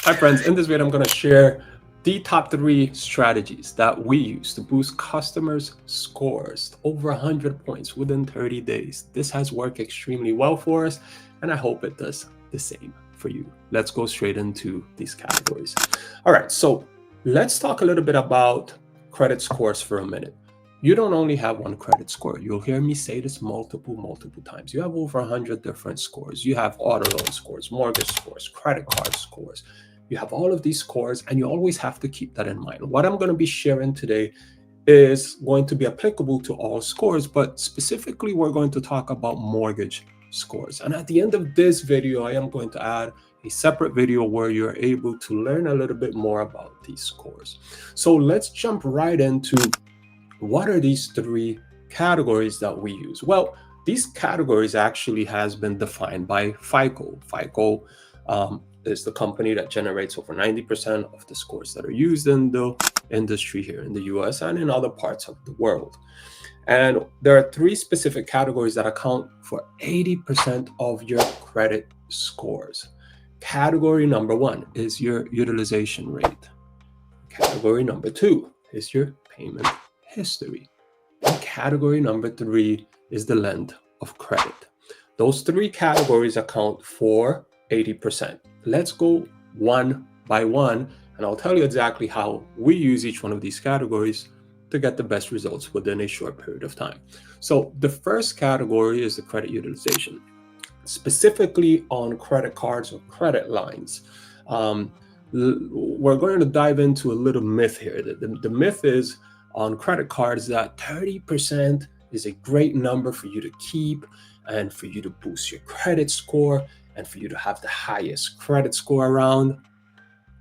Hi friends, in this video I'm going to share the top 3 strategies that we use to boost customers' scores over 100 points within 30 days. This has worked extremely well for us and I hope it does the same for you. Let's go straight into these categories. All right, so let's talk a little bit about credit scores for a minute. You don't only have one credit score. You'll hear me say this multiple times. You have over 100 different scores. You have auto loan scores, mortgage scores, credit card scores. You have all of these scores and you always have to keep that in mind. What I'm going to be sharing today is going to be applicable to all scores, but specifically we're going to talk about mortgage scores. And at the end of this video, I am going to add a separate video where you're able to learn a little bit more about these scores. So let's jump right into what are these 3 categories that we use? Well, these categories actually has been defined by FICO. FICO is the company that generates over 90% of the scores that are used in the industry here in the US and in other parts of the world. And there are 3 specific categories that account for 80% of your credit scores. Category number 1 is your utilization rate. Category number 2 is your payment history. And category number 3 is the length of credit. Those 3 categories account for 80%. Let's go one by one, and I'll tell you exactly how we use each one of these categories to get the best results within a short period of time. So the first category is the credit utilization, specifically on credit cards or credit lines. We're going to dive into a little myth here. The myth is on credit cards that 30% is a great number for you to keep and for you to boost your credit score and for you to have the highest credit score around.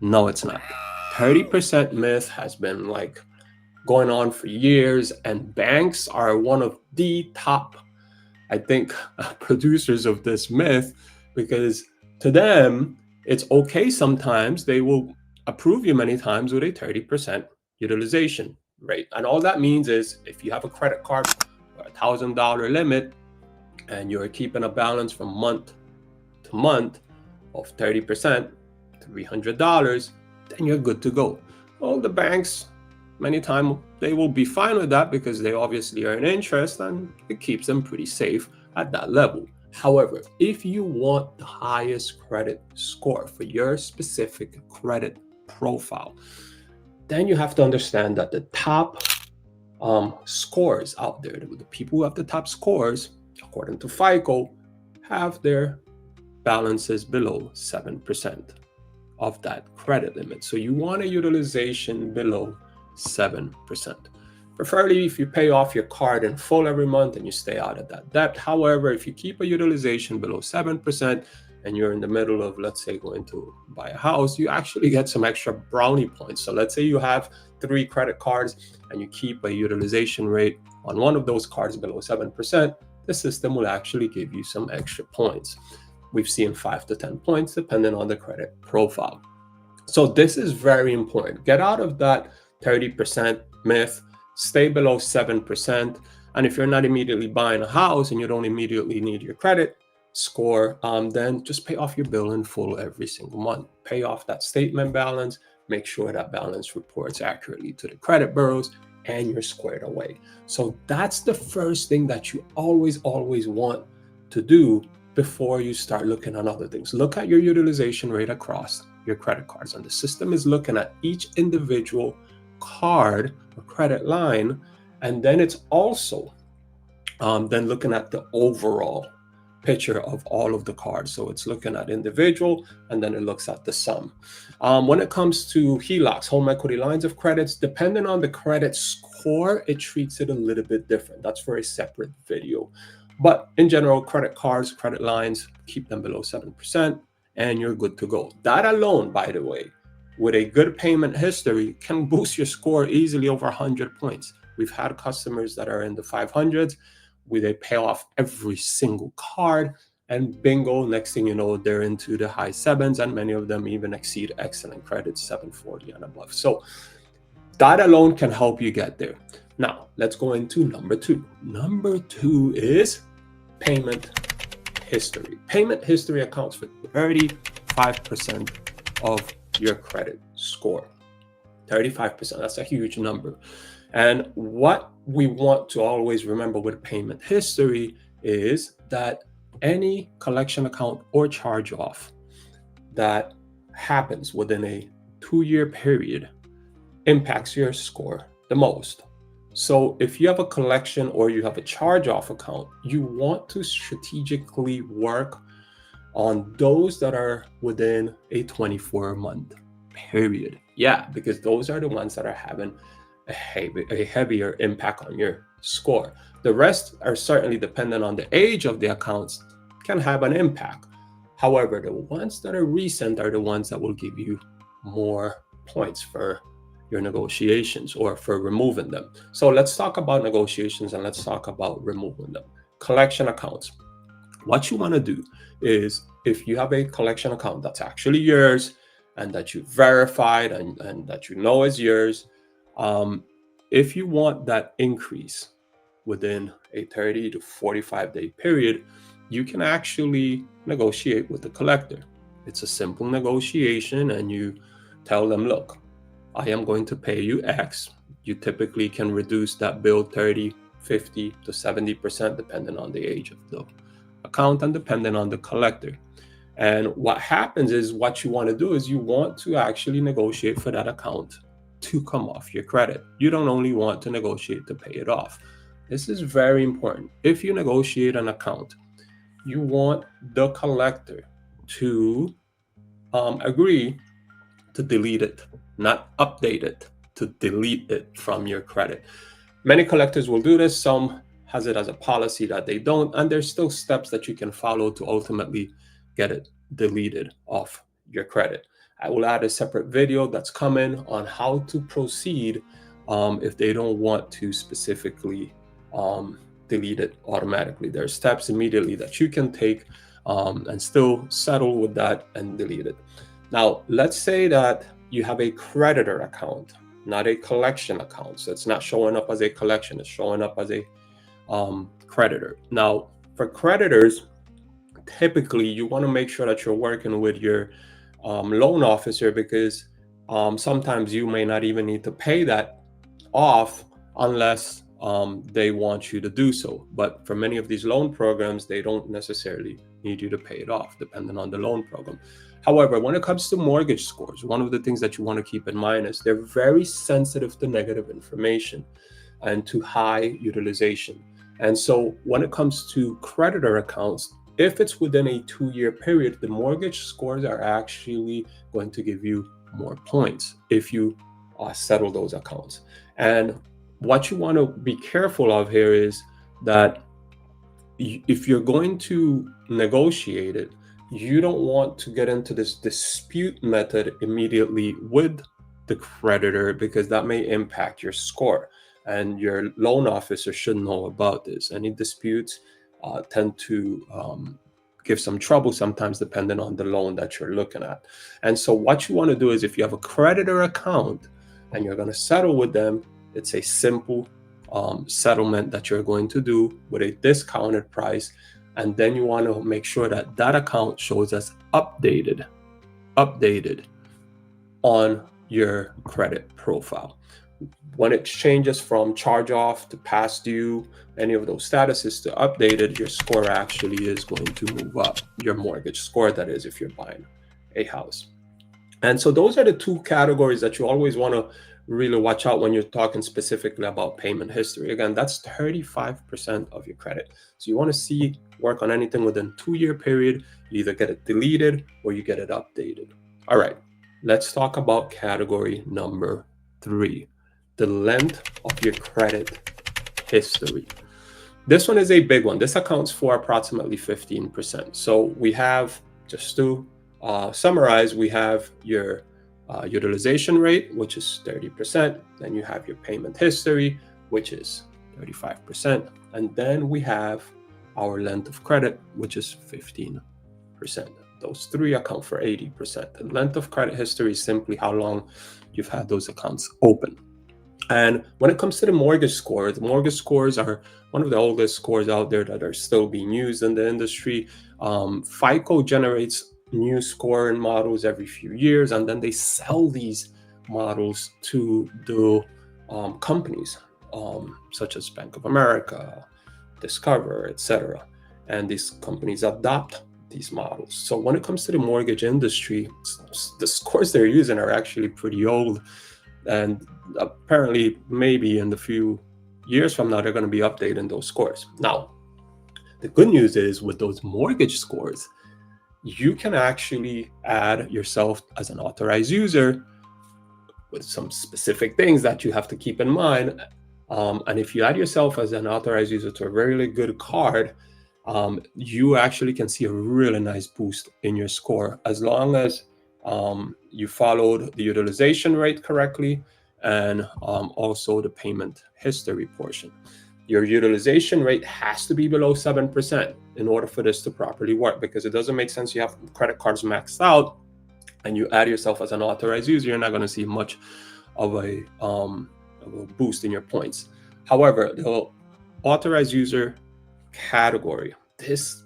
No, it's not. 30% myth has been like going on for years, and banks are one of the top, I think, producers of this myth, because to them, it's okay sometimes. They will approve you many times with a 30% utilization rate. And all that means is if you have a credit card for $1,000 limit and you're keeping a balance from month to month of 30%, $300, then you're good to go. Well, the banks, many times, they will be fine with that because they obviously earn interest and it keeps them pretty safe at that level. However, if you want the highest credit score for your specific credit profile, then you have to understand that the top scores out there, the people who have the top scores, according to FICO, have their balances below 7% of that credit limit. So you want a utilization below 7%. Preferably if you pay off your card in full every month and you stay out of that debt. However, if you keep a utilization below 7% and you're in the middle of, let's say, going to buy a house, you actually get some extra brownie points. So let's say you have 3 credit cards and you keep a utilization rate on one of those cards below 7%, the system will actually give you some extra points. We've seen 5 to 10 points depending on the credit profile. So this is very important. Get out of that 30% myth, stay below 7%. And if you're not immediately buying a house and you don't immediately need your credit score, then just pay off your bill in full every single month. Pay off that statement balance, make sure that balance reports accurately to the credit bureaus, and you're squared away. So that's the first thing that you always want to do before you start looking at other things. Look at your utilization rate across your credit cards, and the system is looking at each individual card or credit line, and then it's also then looking at the overall picture of all of the cards. So it's looking at individual and then it looks at the sum. When it comes to HELOCs, home equity lines of credits, depending on the credit score, it treats it a little bit different. That's for a separate video. But in general, credit cards, credit lines, keep them below 7% and you're good to go. That alone, by the way, with a good payment history can boost your score easily over 100 points. We've had customers that are in the 500s where they pay off every single card and bingo, next thing you know, they're into the high 7s and many of them even exceed excellent credits, 740 and above. So that alone can help you get there. Now, let's go into number 2. Number 2 is payment history. Payment history accounts for 35% of your credit score. 35%, that's a huge number. And what we want to always remember with payment history is that any collection account or charge off that happens within a 2-year period impacts your score the most. So if you have a collection or you have a charge off account, you want to strategically work on those that are within a 24-month period. Yeah, because those are the ones that are having a heavier impact on your score. The rest are certainly dependent on the age of the accounts, can have an impact. However, the ones that are recent are the ones that will give you more points for your negotiations or for removing them. So let's talk about negotiations and let's talk about removing them. Collection accounts. What you want to do is, if you have a collection account that's actually yours and that you verified and that you know is yours, if you want that increase within a 30 to 45 day period, you can actually negotiate with the collector. It's a simple negotiation, and you tell them, look, I am going to pay you X. You typically can reduce that bill 30, 50 to 70%, depending on the age of the account and depending on the collector. And what happens is, what you want to do is you want to actually negotiate for that account to come off your credit. You don't only want to negotiate to pay it off. This is very important. If you negotiate an account, you want the collector to agree to delete it, not update it, to delete it from your credit. Many collectors will do this. Some has it as a policy that they don't, and there's still steps that you can follow to ultimately get it deleted off your credit. I will add a separate video that's coming on how to proceed if they don't want to specifically delete it automatically. There are steps immediately that you can take and still settle with that and delete it. Now, let's say that you have a creditor account, not a collection account. So it's not showing up as a collection, it's showing up as a creditor. Now, for creditors, typically you want to make sure that you're working with your loan officer, because sometimes you may not even need to pay that off unless they want you to do so. But for many of these loan programs, they don't necessarily need you to pay it off, depending on the loan program. However, when it comes to mortgage scores, one of the things that you want to keep in mind is they're very sensitive to negative information and to high utilization. And so when it comes to creditor accounts, if it's within a 2-year period, the mortgage scores are actually going to give you more points if you settle those accounts. And what you want to be careful of here is that if you're going to negotiate it, you don't want to get into this dispute method immediately with the creditor, because that may impact your score, and your loan officer should know about this. Any disputes tend to give some trouble sometimes, depending on the loan that you're looking at. And so what you want to do is, if you have a creditor account and you're going to settle with them, it's a simple settlement that you're going to do with a discounted price. And then you want to make sure that that account shows as updated on your credit profile. When it changes from charge off to past due, any of those statuses to updated, your score actually is going to move up. Your mortgage score, that is, if you're buying a house. And so those are the two categories that you always want to really watch out when you're talking specifically about payment history. Again, that's 35% of your credit. So you want to work on anything within a 2-year period. You either get it deleted or you get it updated. All right, let's talk about category number 3, the length of your credit history. This one is a big one. This accounts for approximately 15%. So we have, just to summarize, we have your utilization rate, which is 30%. Then you have your payment history, which is 35%. And then we have our length of credit, which is 15%. Those three account for 80%. The length of credit history is simply how long you've had those accounts open. And when it comes to the mortgage scores are one of the oldest scores out there that are still being used in the industry. FICO generates new scoring models every few years, and then they sell these models to the companies such as Bank of America, Discover, etc. And these companies adopt these models. So when it comes to the mortgage industry, the scores they're using are actually pretty old, and apparently maybe in the few years from now they're going to be updating those scores. Now, the good news is with those mortgage scores, you can actually add yourself as an authorized user with some specific things that you have to keep in mind. And if you add yourself as an authorized user to a really good card, you actually can see a really nice boost in your score as long as you followed the utilization rate correctly and also the payment history portion. Your utilization rate has to be below 7% in order for this to properly work, because it doesn't make sense you have credit cards maxed out and you add yourself as an authorized user, you're not going to see much of a boost in your points. However, the authorized user category, this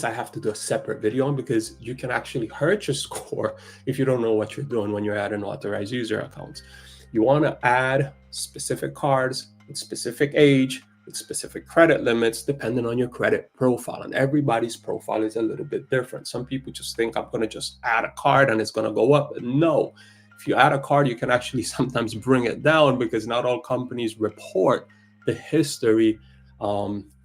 I have to do a separate video on, because you can actually hurt your score if you don't know what you're doing when you're adding authorized user accounts. You want to add specific cards with specific age, with specific credit limits, depending on your credit profile. And everybody's profile is a little bit different. Some people just think I'm going to just add a card and it's going to go up. No, if you add a card, you can actually sometimes bring it down, because not all companies report the history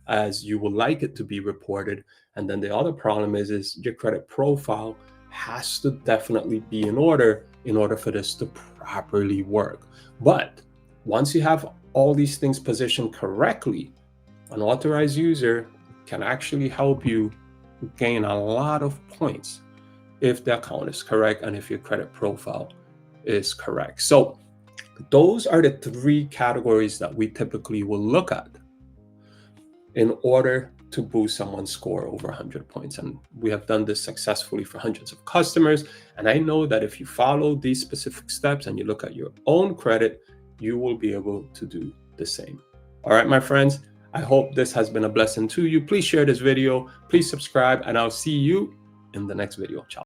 as you would like it to be reported. And then the other problem is your credit profile has to definitely be in order for this to properly work. But once you have all these things positioned correctly, an authorized user can actually help you gain a lot of points if the account is correct and if your credit profile is correct. So those are the three categories that we typically will look at in order to boost someone's score over 100 points. And we have done this successfully for hundreds of customers. And I know that if you follow these specific steps and you look at your own credit, you will be able to do the same. All right, my friends, I hope this has been a blessing to you. Please share this video, please subscribe, and I'll see you in the next video. Ciao.